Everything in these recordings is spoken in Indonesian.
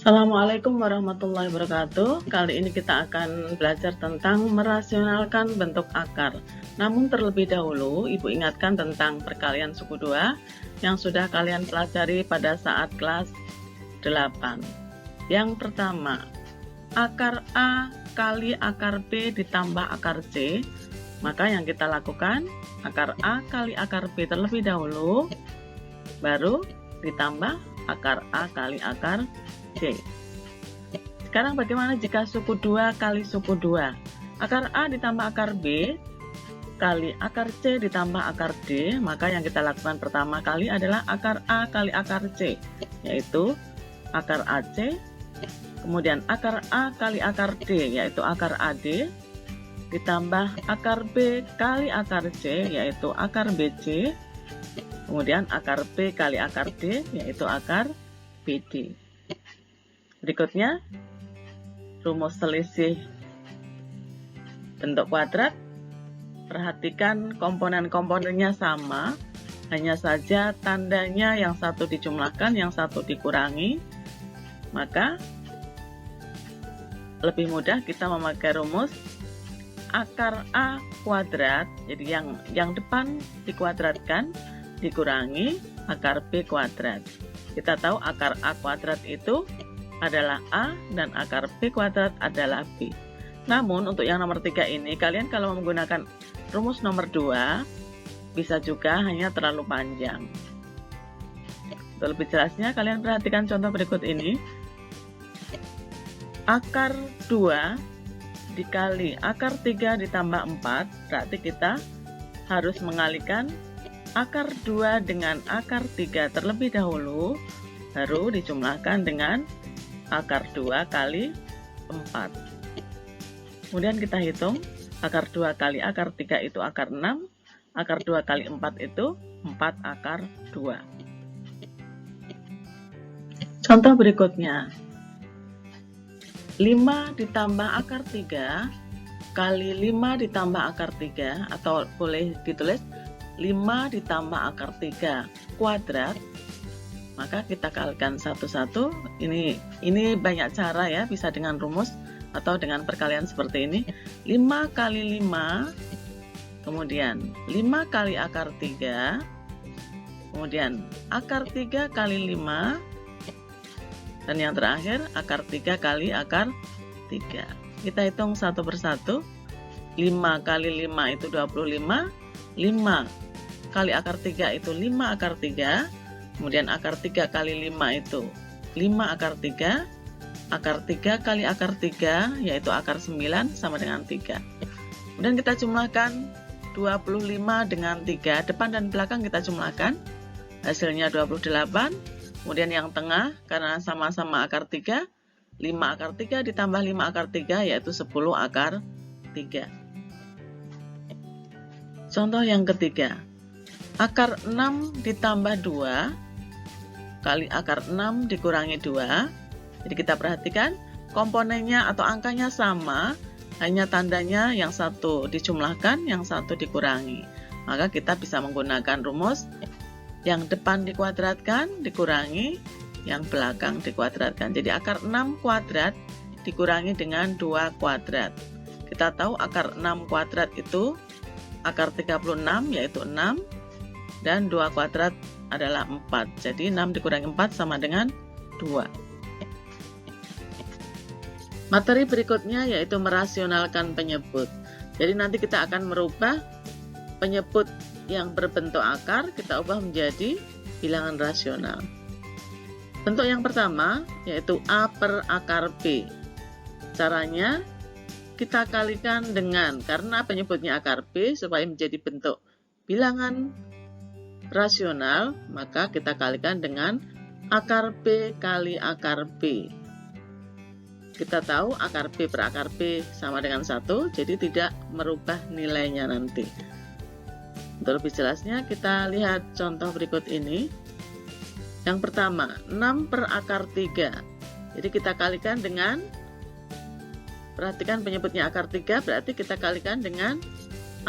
Assalamualaikum warahmatullahi wabarakatuh. Kali ini kita akan belajar tentang merasionalkan bentuk akar. Namun terlebih dahulu, Ibu ingatkan tentang perkalian suku 2 yang sudah kalian pelajari pada saat kelas 8. Yang pertama, akar A kali akar B ditambah akar C. Maka yang kita lakukan, akar A kali akar B terlebih dahulu, baru ditambah akar A kali akar C. Sekarang bagaimana jika suku 2 kali suku 2? Akar A ditambah akar B kali akar C ditambah akar D, maka yang kita lakukan pertama kali adalah akar A kali akar C, yaitu akar AC, kemudian akar A kali akar D, yaitu akar AD, ditambah akar B kali akar C, yaitu akar BC, kemudian akar B kali akar D, yaitu akar BD. Berikutnya, rumus selisih bentuk kuadrat. Perhatikan komponen-komponennya sama, hanya saja tandanya yang satu dijumlahkan, yang satu dikurangi. Maka, lebih mudah kita memakai rumus akar A kuadrat, jadi yang depan dikuadratkan, dikurangi akar B kuadrat. Kita tahu akar A kuadrat itu adalah A dan akar B kuadrat adalah B. Namun untuk yang nomor 3 ini, kalian kalau menggunakan rumus nomor 2 bisa juga hanya terlalu panjang. Untuk lebih jelasnya, kalian perhatikan contoh berikut ini. Akar 2 dikali akar 3 ditambah 4, berarti kita harus mengalihkan akar 2 dengan akar 3 terlebih dahulu, baru dijumlahkan dengan akar 2 kali 4. Kemudian kita hitung, akar 2 kali akar 3 itu akar 6, akar 2 kali 4 itu 4 akar 2. Contoh berikutnya, 5 ditambah akar 3 kali 5 ditambah akar 3, atau boleh ditulis 5 ditambah akar 3 kuadrat. Maka kita kalikan satu-satu. Ini banyak cara ya, bisa dengan rumus atau dengan perkalian seperti ini. 5 kali 5, kemudian 5 kali akar 3, kemudian akar 3 kali 5, dan yang terakhir akar 3 kali akar 3. Kita hitung satu persatu. 5 kali 5 itu 25, 5 kali akar 3 itu 5 akar 3, kemudian akar 3 kali 5 itu 5 akar 3, akar 3 kali akar 3 yaitu akar 9 sama dengan 3. Kemudian kita jumlahkan 25 dengan 3, depan dan belakang kita jumlahkan, hasilnya 28. Kemudian yang tengah, karena sama-sama akar 3, 5 akar 3 ditambah 5 akar 3 yaitu 10 akar 3. Contoh yang ketiga, akar 6 ditambah 2 kali akar 6 dikurangi 2. Jadi kita perhatikan komponennya atau angkanya sama, hanya tandanya yang satu dijumlahkan, yang satu dikurangi. Maka kita bisa menggunakan rumus yang depan dikuadratkan, dikurangi, yang belakang dikuadratkan. Jadi akar 6 kuadrat dikurangi dengan 2 kuadrat. Kita tahu akar 6 kuadrat itu akar 36 yaitu 6, dan 2 kuadrat adalah 4. Jadi 6 dikurangi 4 sama dengan 2. Materi berikutnya yaitu merasionalkan penyebut. Jadi nanti kita akan merubah penyebut yang berbentuk akar, kita ubah menjadi bilangan rasional. Bentuk yang pertama yaitu A per akar B. Caranya kita kalikan dengan, karena penyebutnya akar B, supaya menjadi bentuk bilangan rasional, maka kita kalikan dengan akar B kali akar B. Kita tahu akar B per akar B sama dengan 1, jadi tidak merubah nilainya nanti. Untuk lebih jelasnya, kita lihat contoh berikut ini. Yang pertama, 6 per akar 3. Jadi kita kalikan dengan, perhatikan penyebutnya akar 3, berarti kita kalikan dengan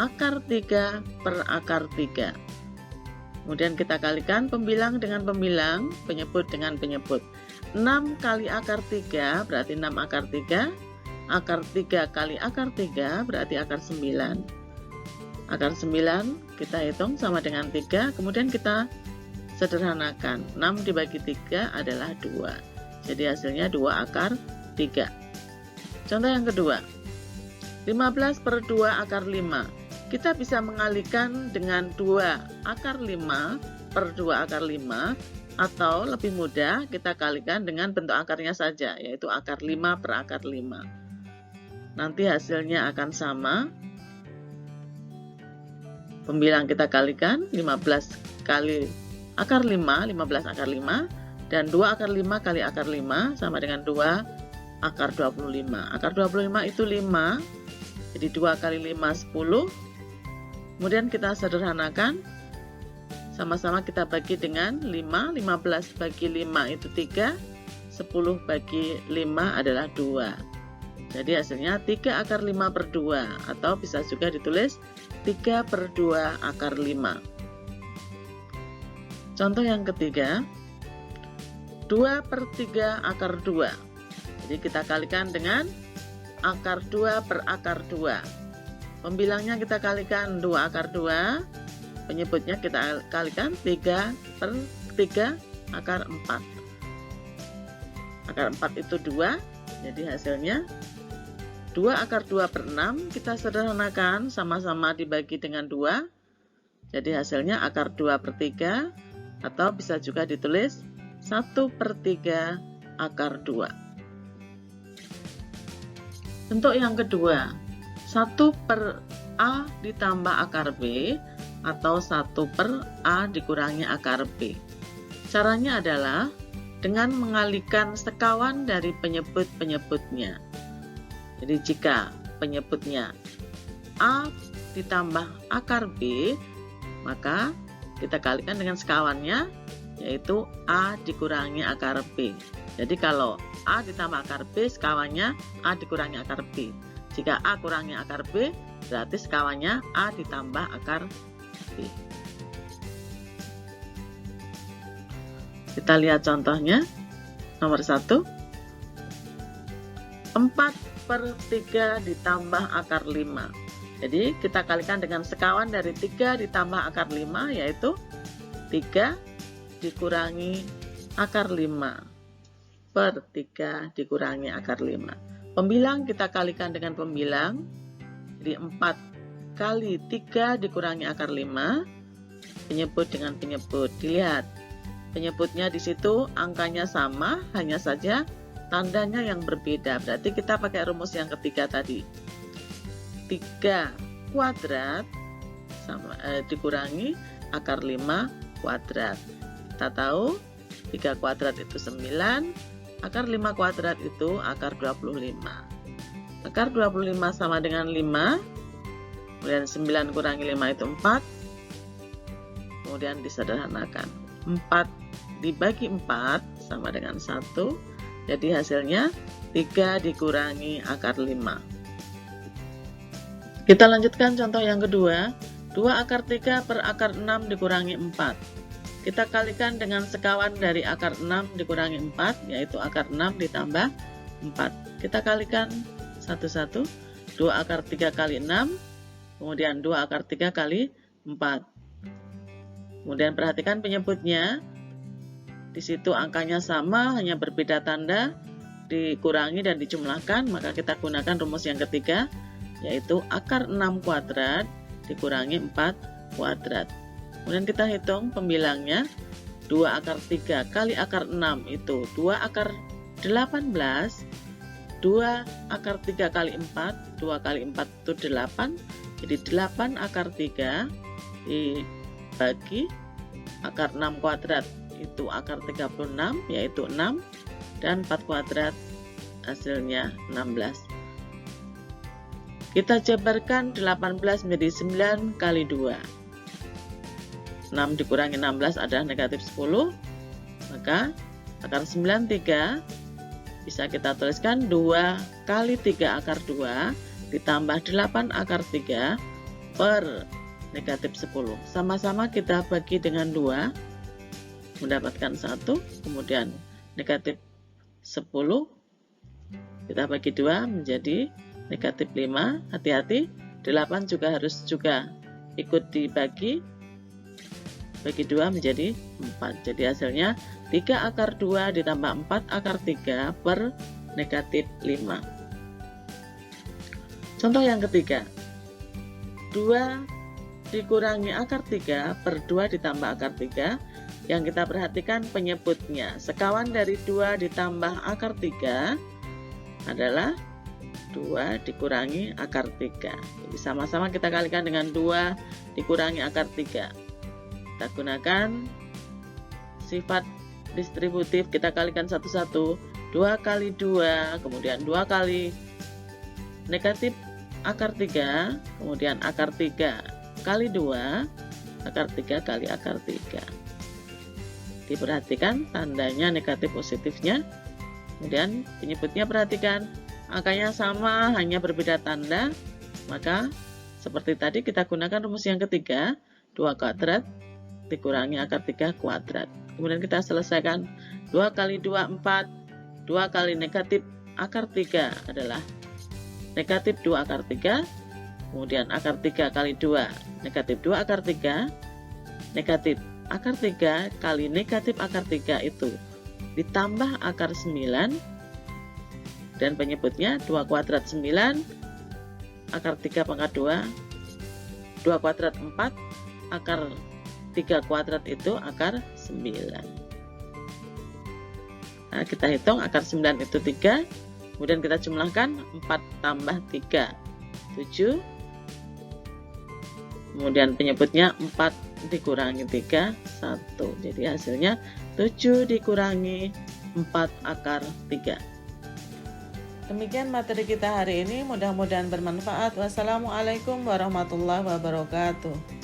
akar 3 per akar 3. Kemudian kita kalikan pembilang dengan pembilang, penyebut dengan penyebut. 6 kali akar 3 berarti 6 akar 3. Akar 3 kali akar 3 berarti akar 9. Akar 9 kita hitung sama dengan 3, kemudian kita sederhanakan. 6 dibagi 3 adalah 2. Jadi hasilnya 2 akar 3. Contoh yang kedua, 15 per 2 akar 5. Kita bisa mengalihkan dengan 2 akar 5 per 2 akar 5, atau lebih mudah kita kalikan dengan bentuk akarnya saja, yaitu akar 5 per akar 5. Nanti hasilnya akan sama. Pembilang kita kalikan 15 kali akar 5, 15 akar 5, dan 2 akar 5 kali akar 5 sama dengan 2 akar 25. Akar 25 itu 5, jadi 2 kali 5, 10. Kemudian kita sederhanakan, sama-sama kita bagi dengan 5, 15 bagi 5 itu 3, 10 bagi 5 adalah 2. Jadi hasilnya 3 akar 5 per 2, atau bisa juga ditulis 3 per 2 akar 5. Contoh yang ketiga, 2 per 3 akar 2. Jadi kita kalikan dengan akar 2 per akar 2. Pembilangnya kita kalikan 2 akar 2, penyebutnya kita kalikan 3 per 3 akar 4. Akar 4 itu 2, jadi hasilnya 2 akar 2 per 6, kita sederhanakan, sama-sama dibagi dengan 2, jadi hasilnya akar 2 per 3, atau bisa juga ditulis 1 per 3 akar 2. Bentuk yang kedua, 1 per A ditambah akar B, atau 1 per A dikurangi akar B. Caranya adalah dengan mengalihkan sekawan dari penyebut-penyebutnya. Jadi jika penyebutnya A ditambah akar B, maka kita kalikan dengan sekawannya, yaitu A dikurangi akar B. Jadi kalau A ditambah akar B, sekawannya A dikurangi akar B. Jika A kurangi akar B, berarti sekawannya A ditambah akar B. Kita lihat contohnya. Nomor 1, 4 per 3 ditambah akar 5. Jadi kita kalikan dengan sekawan dari 3 ditambah akar 5, yaitu 3 dikurangi akar 5 per 3 dikurangi akar 5. Pembilang kita kalikan dengan pembilang, jadi 4 kali 3 dikurangi akar 5, penyebut dengan penyebut. Dilihat, penyebutnya di situ angkanya sama, hanya saja tandanya yang berbeda. Berarti kita pakai rumus yang ketiga tadi. 3 kuadrat sama, dikurangi akar 5 kuadrat. Kita tahu 3 kuadrat itu 9, akar 5 kuadrat itu akar 25. Akar 25 sama dengan 5, kemudian 9 kurangi 5 itu 4, kemudian disederhanakan. 4 dibagi 4 sama dengan 1, jadi hasilnya 3 dikurangi akar 5. Kita lanjutkan contoh yang kedua, 2 akar 3 per akar 6 dikurangi 4. Kita kalikan dengan sekawan dari akar 6 dikurangi 4, yaitu akar 6 ditambah 4. Kita kalikan satu-satu, 2 akar 3 kali 6, kemudian 2 akar 3 kali 4. Kemudian perhatikan penyebutnya, di situ angkanya sama, hanya berbeda tanda, dikurangi dan dijumlahkan, maka kita gunakan rumus yang ketiga, yaitu akar 6 kuadrat dikurangi 4 kuadrat. Kemudian kita hitung pembilangnya, 2 akar 3 kali akar 6 itu 2 akar 18, 2 akar 3 kali 4, 2 kali 4 itu 8, jadi 8 akar 3 dibagi akar 6 kuadrat itu akar 36, yaitu 6, dan 4 kuadrat hasilnya 16. Kita jabarkan 18 menjadi 9 kali 2. 6 dikurangi 16 adalah negatif 10, maka akar 93 bisa kita tuliskan 2 kali 3 akar 2 ditambah 8 akar 3, per negatif 10. Sama-sama kita bagi dengan 2, mendapatkan 1, kemudian negatif 10 kita bagi 2 menjadi negatif 5. Hati-hati, 8 juga harus ikut dibagi, bagi 2 menjadi 4. Jadi hasilnya 3 akar 2 ditambah 4 akar 3 per negatif 5. Contoh yang ketiga, 2 dikurangi akar 3 per 2 ditambah akar 3. Yang kita perhatikan penyebutnya, sekawan dari 2 ditambah akar 3 adalah 2 dikurangi akar 3. Jadi sama-sama kita kalikan dengan 2 dikurangi akar 3. Kita gunakan sifat distributif, kita kalikan satu-satu. 2 kali 2, kemudian 2 kali negatif akar 3, kemudian akar 3 kali 2, akar 3 kali akar 3. Diperhatikan tandanya negatif positifnya. Kemudian penyebutnya perhatikan, angkanya sama hanya berbeda tanda. Maka seperti tadi kita gunakan rumus yang ketiga, 2 kuadrat dikurangi akar 3 kuadrat. Kemudian kita selesaikan, 2 kali 2 4, 2 kali negatif akar 3 adalah negatif 2 akar 3, kemudian akar 3 kali 2, negatif 2 akar 3, negatif akar 3 kali negatif akar 3 itu ditambah akar 9, dan penyebutnya 2 kuadrat 9, akar 3 pangkat 2, 2 kuadrat 4, akar 3 kuadrat itu akar 9. Nah, kita hitung akar 9 itu 3, kemudian kita jumlahkan 4 tambah 3, 7, kemudian penyebutnya 4 dikurangi 3, 1. Jadi hasilnya 7 dikurangi 4 akar 3. Demikian materi kita hari ini, mudah-mudahan bermanfaat. Wassalamualaikum warahmatullahi wabarakatuh.